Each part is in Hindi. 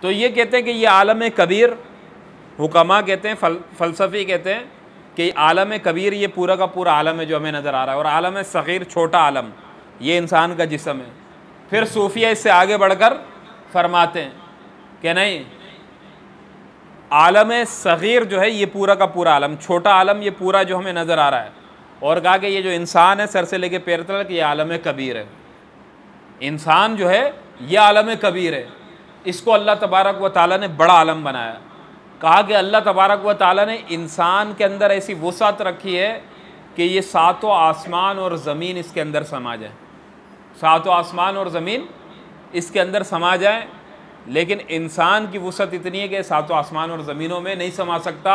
तो ये कहते हैं कि ये आलम कबीर, हुक्मा कहते हैं, फ़लसफ़ी कहते हैं कि आलम कबीर ये पूरा का पूरा आलम है जो हमें नज़र आ रहा है, और आलम सग़ीर छोटा आलम ये इंसान का जिस्म है। फिर सूफिया इससे आगे बढ़कर फरमाते हैं कि नहीं, आलम सग़ीर जो है ये पूरा का पूरा आलम, छोटा आलम ये पूरा जो हमें नज़र आ रहा है, और कहा कि ये जो इंसान है सर से लेके पैर तक ये आलम कबीर है। इंसान जो है ये आलम कबीर है, इसको अल्लाह तबारक व तआला ने बड़ा आलम बनाया। कहा कि अल्लाह तबारक व तआला ने इंसान के अंदर ऐसी वुसअत रखी है कि ये सातों आसमान और ज़मीन इसके अंदर समा जाए, सातों आसमान और ज़मीन इसके अंदर समा जाए। लेकिन इंसान की वुसअत इतनी है कि सातों आसमान और ज़मीनों में नहीं समा सकता।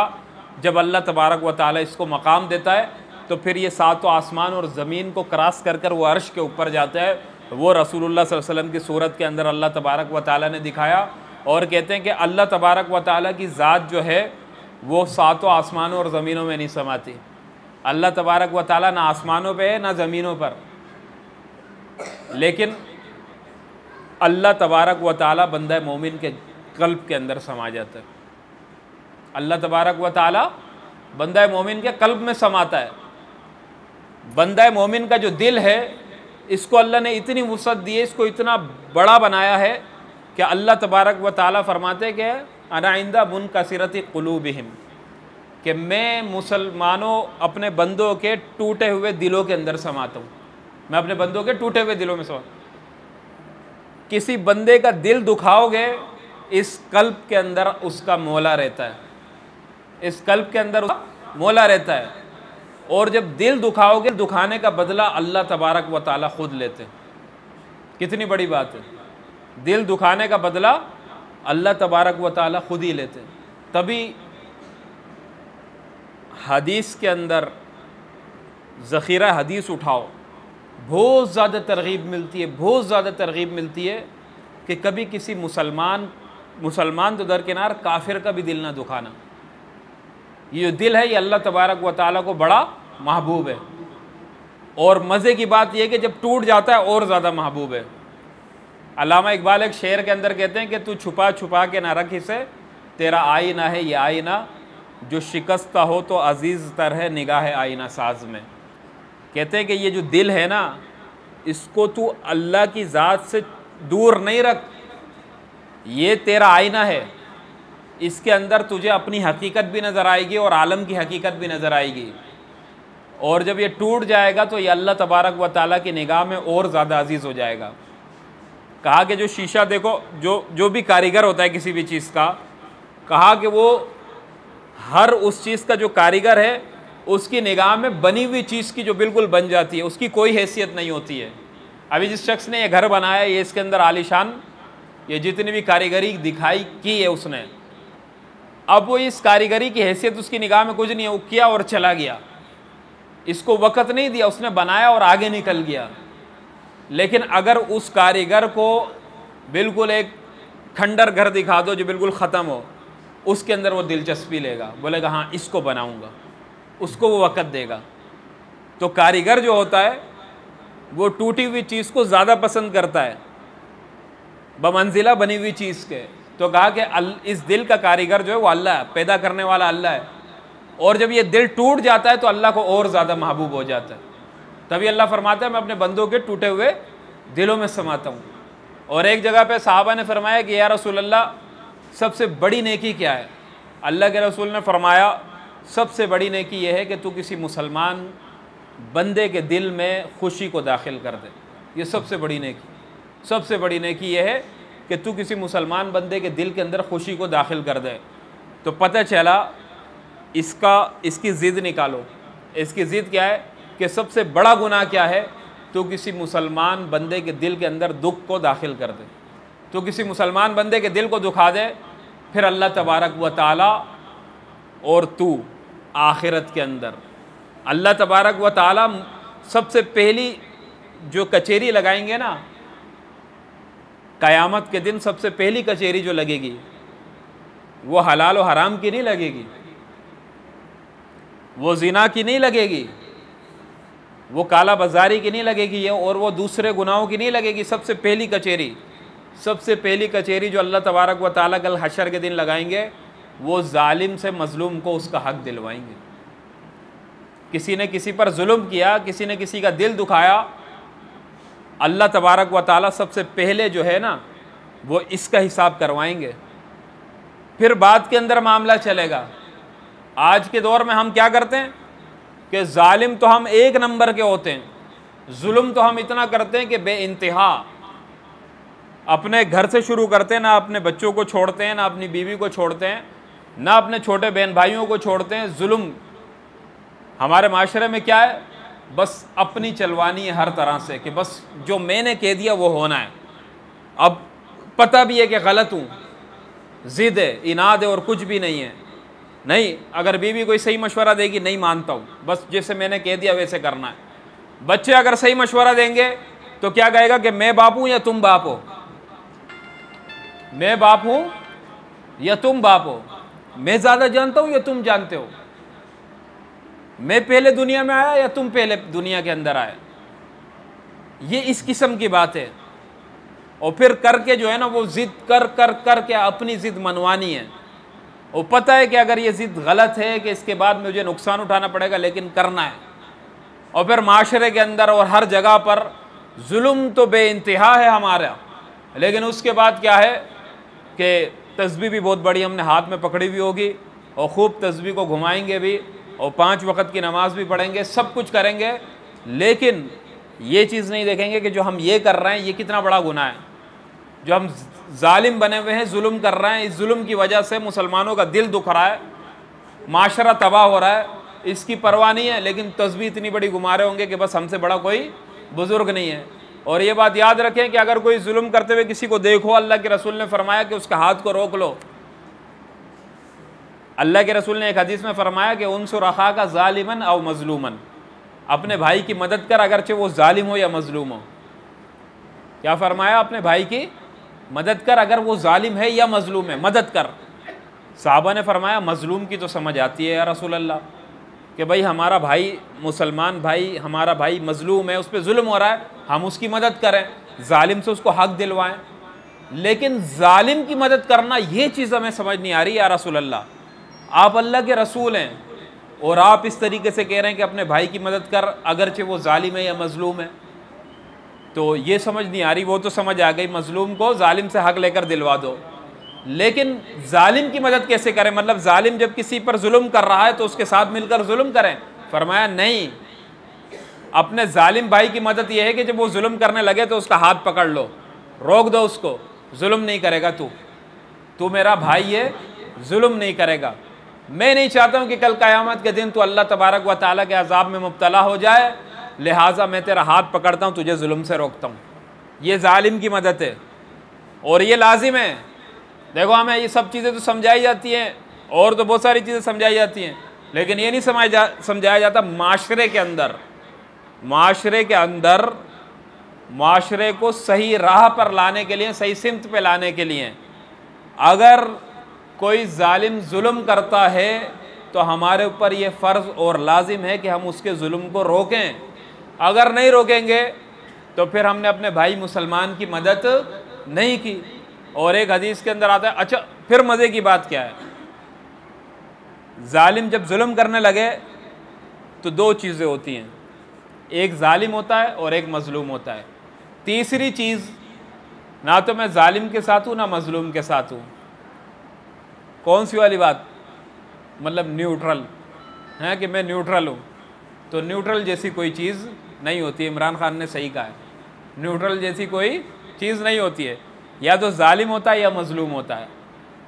जब अल्लाह तबारक व तआला इसको मकाम देता है तो फिर ये सातों आसमान और ज़मीन को क्रॉस कर कर वो अर्श के ऊपर जाता है। वो रसूलुल्लाह सल्लल्लाहु अलैहि वसल्लम की सूरत के अंदर अल्लाह तबारक व तआला ने दिखाया, और कहते हैं कि अल्लाह तबारक व तआला की ज़ात जो है वो सातों आसमानों और ज़मीनों में नहीं समाती। अल्लाह तबारक व तआला ना आसमानों पे है ना ज़मीनों पर, लेकिन अल्लाह तबारक व तआला बंदा मोमिन के कल्ब के अंदर समा जाता है। अल्लाह तबारक व तआला बंदा मोमिन के कल्ब में समाता है। बंदा मोमिन का जो दिल है इसको अल्लाह ने इतनी वुसअत दी है, इसको इतना बड़ा बनाया है कि अल्लाह तबारक व तआला फरमाते कि अना इंदा मुनकसिरति क़ुलूबिहिम, कि मैं मुसलमानों अपने बंदों के टूटे हुए दिलों के अंदर समाता हूँ। मैं अपने बंदों के टूटे हुए दिलों में समाता हूँ। किसी बंदे का दिल दुखाओगे, इस कल्ब के अंदर उसका मौला रहता है, इस कल्ब के अंदर उसका मौला रहता है। और जब दिल दुखाओगे, दुखाने का बदला अल्लाह तबारक व तआला खुद लेते हैं। कितनी बड़ी बात है, दिल दुखाने का बदला अल्लाह तबारक व तआला खुद ही लेते हैं। तभी हदीस के अंदर ज़ख़ीरा हदीस उठाओ, बहुत ज़्यादा तरग़ीब मिलती है, बहुत ज़्यादा तरग़ीब मिलती है कि कभी किसी मुसलमान तो दरकिनार, काफिर का भी दिल ना दुखाना। ये जो दिल है ये अल्लाह तबारक व तआला को बड़ा महबूब है, और मज़े की बात यह है कि जब टूट जाता है और ज़्यादा महबूब है। अल्लामा इकबाल एक शेर के अंदर कहते हैं कि तू छुपा छुपा के ना रख इसे, तेरा आईना है ये आईना, जो शिकस्ता हो तो अजीज़ तर है निगाह आईना साज में। कहते हैं कि ये जो दिल है ना, इसको तू अल्लाह की ज़ात से दूर नहीं रख, ये तेरा आईना है, इसके अंदर तुझे अपनी हकीकत भी नज़र आएगी और आलम की हकीकत भी नज़र आएगी। और जब ये टूट जाएगा तो ये अल्लाह तबारक व तआला की निगाह में और ज़्यादा अजीज़ हो जाएगा। कहा कि जो शीशा देखो, जो भी कारीगर होता है किसी भी चीज़ का, कहा कि वो हर उस चीज़ का जो कारीगर है उसकी निगाह में बनी हुई चीज़ की जो बिल्कुल बन जाती है, उसकी कोई हैसियत नहीं होती है। अभी जिस शख्स ने ये घर बनाया, ये इसके अंदर आलीशान ये जितनी भी कारीगरी दिखाई की है उसने, अब वो इस कारीगरी की हैसियत उसकी निगाह में कुछ नहीं है, वो किया और चला गया, इसको वक़्त नहीं दिया, उसने बनाया और आगे निकल गया। लेकिन अगर उस कारीगर को बिल्कुल एक खंडर घर दिखा दो जो बिल्कुल ख़त्म हो, उसके अंदर वो दिलचस्पी लेगा, बोलेगा हाँ इसको बनाऊंगा, उसको वो वक़्त देगा। तो कारीगर जो होता है वो टूटी हुई चीज़ को ज़्यादा पसंद करता है बमंजिला बनी हुई चीज़ के। तो कहा कि इस दिल का कारीगर जो है वो अल्लाह है, पैदा करने वाला अल्लाह है, और जब ये दिल टूट जाता है तो अल्लाह को और ज़्यादा महबूब हो जाता है। तभी अल्लाह फरमाता है मैं अपने बंदों के टूटे हुए दिलों में समाता हूँ। और एक जगह पे साहबा ने फरमाया कि या रसूल अल्लाह, सबसे बड़ी नेकी क्या है? अल्लाह के रसूल ने फरमाया सबसे बड़ी नेकी यह है कि तू किसी मुसलमान बंदे के दिल में खुशी को दाखिल कर दे। ये सबसे बड़ी नेकी, सबसे बड़ी नेकी यह है कि तू किसी मुसलमान बंदे के दिल के अंदर खुशी को दाखिल कर दे। तो पता चला इसकी ज़िद निकालो, इसकी ज़िद क्या है कि सबसे बड़ा गुनाह क्या है? तो किसी मुसलमान बंदे के दिल के अंदर दुख को दाखिल कर दे, तो किसी मुसलमान बंदे के दिल को दुखा दे, फिर अल्लाह तबारक व तआला और तू आखिरत के अंदर अल्लाह तबारक व तआला सबसे पहली जो कचेरी लगाएंगे ना, क़यामत के दिन सबसे पहली कचेरी जो लगेगी वो हलाल और हराम की नहीं लगेगी, वो ज़िना की नहीं लगेगी, वो काला बाजारी की नहीं लगेगी, और वो दूसरे गुनाहों की नहीं लगेगी। सबसे पहली कचेरी सबसे पहली कचहरी जो अल्लाह तबारक व तआला कल हशर के दिन लगाएंगे वो जालिम से मजलूम को उसका हक दिलवाएंगे। किसी ने किसी पर जुल्म किया, किसी ने किसी का दिल दुखाया, अल्लाह तबारक व तआला सबसे पहले जो है ना वो इसका हिसाब करवाएंगे, फिर बाद के अंदर मामला चलेगा। आज के दौर में हम क्या करते हैं कि जालिम तो हम एक नंबर के होते हैं, जुल्म तो हम इतना करते हैं कि बेइंतहा। अपने घर से शुरू करते हैं, ना अपने बच्चों को छोड़ते हैं, ना अपनी बीवी को छोड़ते हैं, ना अपने छोटे बहन भाइयों को छोड़ते हैं। जुल्म हमारे माशरे में क्या है, बस अपनी चलवानी है हर तरह से कि बस जो मैंने कह दिया वो होना है। अब पता भी है कि गलत हूँ, ज़िद है, इनाद है और कुछ भी नहीं है। नहीं, अगर बीवी कोई सही मशवरा देगी नहीं मानता हूँ, बस जैसे मैंने कह दिया वैसे करना है। बच्चे अगर सही मशवरा देंगे तो क्या कहेगा कि मैं बाप हूँ या तुम बाप हो, मैं बाप हूँ या तुम बाप हो, मैं ज़्यादा जानता हूँ या तुम जानते हो, मैं पहले दुनिया में आया या तुम पहले दुनिया के अंदर आए। ये इस किस्म की बात है। और फिर करके जो है ना वो ज़िद कर कर कर के अपनी ज़िद मनवानी है। वो पता है कि अगर ये ज़िद गलत है कि इसके बाद मुझे नुकसान उठाना पड़ेगा, लेकिन करना है। और फिर माशरे के अंदर और हर जगह पर जुल्म तो बेइंतहा है हमारा, लेकिन उसके बाद क्या है कि तस्बीह भी बहुत बड़ी हमने हाथ में पकड़ी हुई होगी और खूब तस्बीह को घुमाएंगे भी और 5 वक्त की नमाज भी पढ़ेंगे, सब कुछ करेंगे, लेकिन ये चीज़ नहीं देखेंगे कि जो हम ये कर रहे हैं ये कितना बड़ा गुनाह है। जो हम जालिम बने हुए हैं, जुल्म कर रहे हैं, इस जुल्म की वजह से मुसलमानों का दिल दुख रहा है, माशरा तबाह हो रहा है, इसकी परवाह नहीं है। लेकिन तस्बीह इतनी बड़ी घुमा रहे होंगे कि बस हमसे बड़ा कोई बुज़ुर्ग नहीं है। और ये बात याद रखें कि अगर कोई जुल्म करते हुए किसी को देखो, अल्लाह के रसूल ने फरमाया कि उसका हाथ को रोक लो। अल्लाह के रसूल ने एक हदीस में फरमाया कि उनसुर अखा का ज़ालिमन और मजलूमन, अपने भाई की मदद कर अगरचे वो जालिम हो या मजलूम हो। क्या फरमाया? अपने भाई की मदद कर अगर वो जालिम है या मजलूम है, मदद कर। साहबा ने फरमाया मजलूम की तो समझ आती है या रसूल अल्लाह, कि भाई हमारा भाई मुसलमान भाई, हमारा भाई मजलूम है, उस पर जुल्म हो रहा है, हम उसकी मदद करें, जालिम से उसको हक दिलवाएं। लेकिन जालिम की मदद करना ये चीज़ हमें समझ नहीं आ रही या रसूल अल्लाह। आप अल्लाह के रसूल हैं और आप इस तरीके से कह रहे हैं कि अपने भाई की मदद कर अगरचे वो जालिम है या मजलूम है, तो ये समझ नहीं आ रही। वो तो समझ आ गई, मजलूम को जालिम से हक लेकर दिलवा दो, लेकिन जालिम की मदद कैसे करें? मतलब जालिम जब किसी पर जुल्म कर रहा है तो उसके साथ मिलकर जुल्म करें? फरमाया नहीं, अपने जालिम भाई की मदद यह है कि जब वो जुल्म करने लगे तो उसका हाथ पकड़ लो, रोक दो उसको, जुल्म नहीं करेगा, तू मेरा भाई है, जुल्म नहीं करेगा। मैं नहीं चाहता हूँ कि कल क़यामत के दिन तो अल्लाह तबारक व तआला के अज़ाब में मुब्तला हो जाए, लिहाजा मैं तेरा हाथ पकड़ता हूँ, तुझे जुल्म से रोकता हूँ। ये जालिम की मदद है और ये लाजिम है। देखो हमें ये सब चीज़ें तो समझाई जाती हैं और तो बहुत सारी चीज़ें समझाई जाती हैं, लेकिन ये नहीं समझाया जाता माशरे के अंदर, माशरे को सही राह पर लाने के लिए, सही सिमत पे लाने के लिए। अगर कोई जालिम जुल्म करता है तो हमारे ऊपर ये फ़र्ज़ और लाजिम है कि हम उसके जुल्म को रोकें। अगर नहीं रोकेंगे तो फिर हमने अपने भाई मुसलमान की मदद नहीं की। और एक हदीस के अंदर आता है, अच्छा फिर मज़े की बात क्या है, जालिम जब जुल्म करने लगे तो 2 चीज़ें होती हैं, एक जालिम होता है और एक मजलूम होता है। तीसरी चीज़, ना तो मैं जालिम के साथ हूँ ना मजलूम के साथ हूँ। कौन सी वाली बात? मतलब न्यूट्रल है कि मैं न्यूट्रल हूँ। तो न्यूट्रल जैसी कोई चीज़ नहीं होती। इमरान खान ने सही कहा है, न्यूट्रल जैसी कोई चीज़ नहीं होती है। या तो जालिम होता है या मजलूम होता है।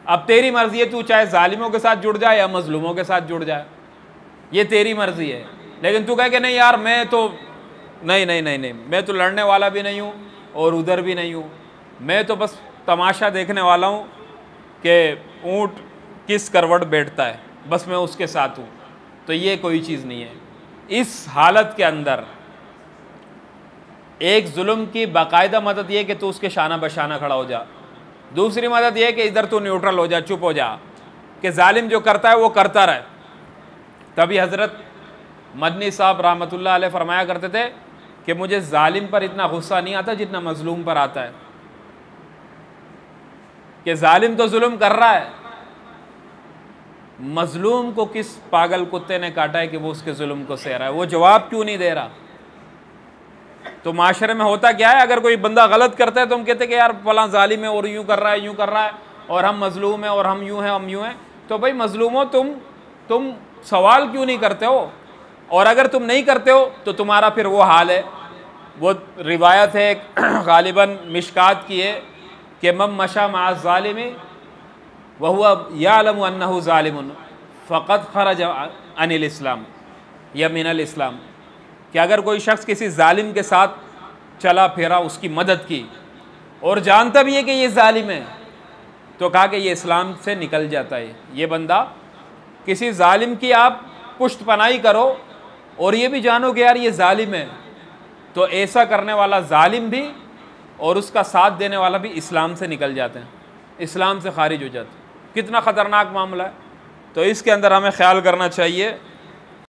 अब तेरी मर्ज़ी है, तू चाहे जालिमों के साथ जुड़ जाए या मजलूमों के साथ जुड़ जाए, ये तेरी मर्ज़ी है। लेकिन तू कहे कि नहीं यार मैं तो नहीं, मैं तो लड़ने वाला भी नहीं हूँ और उधर भी नहीं हूँ, मैं तो बस तमाशा देखने वाला हूँ कि ऊँट किस करवट बैठता है, बस मैं उसके साथ हूँ, तो ये कोई चीज़ नहीं है। इस हालत के अंदर एक जुल्म की बाकायदा मदद ये कि तू उसके शाना बशाना खड़ा हो जा, दूसरी मदद ये कि इधर तू न्यूट्रल हो जा, चुप हो जा, कि जालिम जो करता है वो करता रहे। तभी हज़रत मदनी साहब रहमतुल्लाह अलैह फरमाया करते थे कि मुझे जालिम पर इतना गुस्सा नहीं आता जितना मजलूम पर आता है। कि जालिम तो जुल्म कर रहा है, मजलूम को किस पागल कुत्ते ने काटा है कि वो उसके जुल्म को सह रहा है, वो जवाब क्यों नहीं दे रहा। तो माशरे में होता क्या है, अगर कोई बंदा गलत करता है तो हम कहते हैं कि यार फलां जालिम है और यूँ कर रहा है, यूँ कर रहा है, और हम मजलूम हैं और हम यूँ हैं, हम यूँ हैं। तो भाई मजलूमों, तुम सवाल क्यों नहीं करते हो? और अगर तुम नहीं करते हो तो तुम्हारा फिर वो हाल है, वो रिवायत है गालिबन मिशकात की है कि मम मशा मा ज़ालिमी व हुवा यअलमु अन्नहु ज़ालिमुन फ़क़द ख़रज अनिल इस्लाम या मिनल इस्लाम, कि अगर कोई शख्स किसी जालिम के साथ चला फिरा, उसकी मदद की और जानता भी है कि ये जालिम है, तो कहा कि ये इस्लाम से निकल जाता है। ये बंदा, किसी जालिम की आप पुष्ट पनाही करो और ये भी जानो कि यार ये जालिम है, तो ऐसा करने वाला जालिम भी और उसका साथ देने वाला भी इस्लाम से निकल जाते हैं, इस्लाम से खारिज हो जाते हैं। कितना ख़तरनाक मामला है। तो इसके अंदर हमें ख्याल करना चाहिए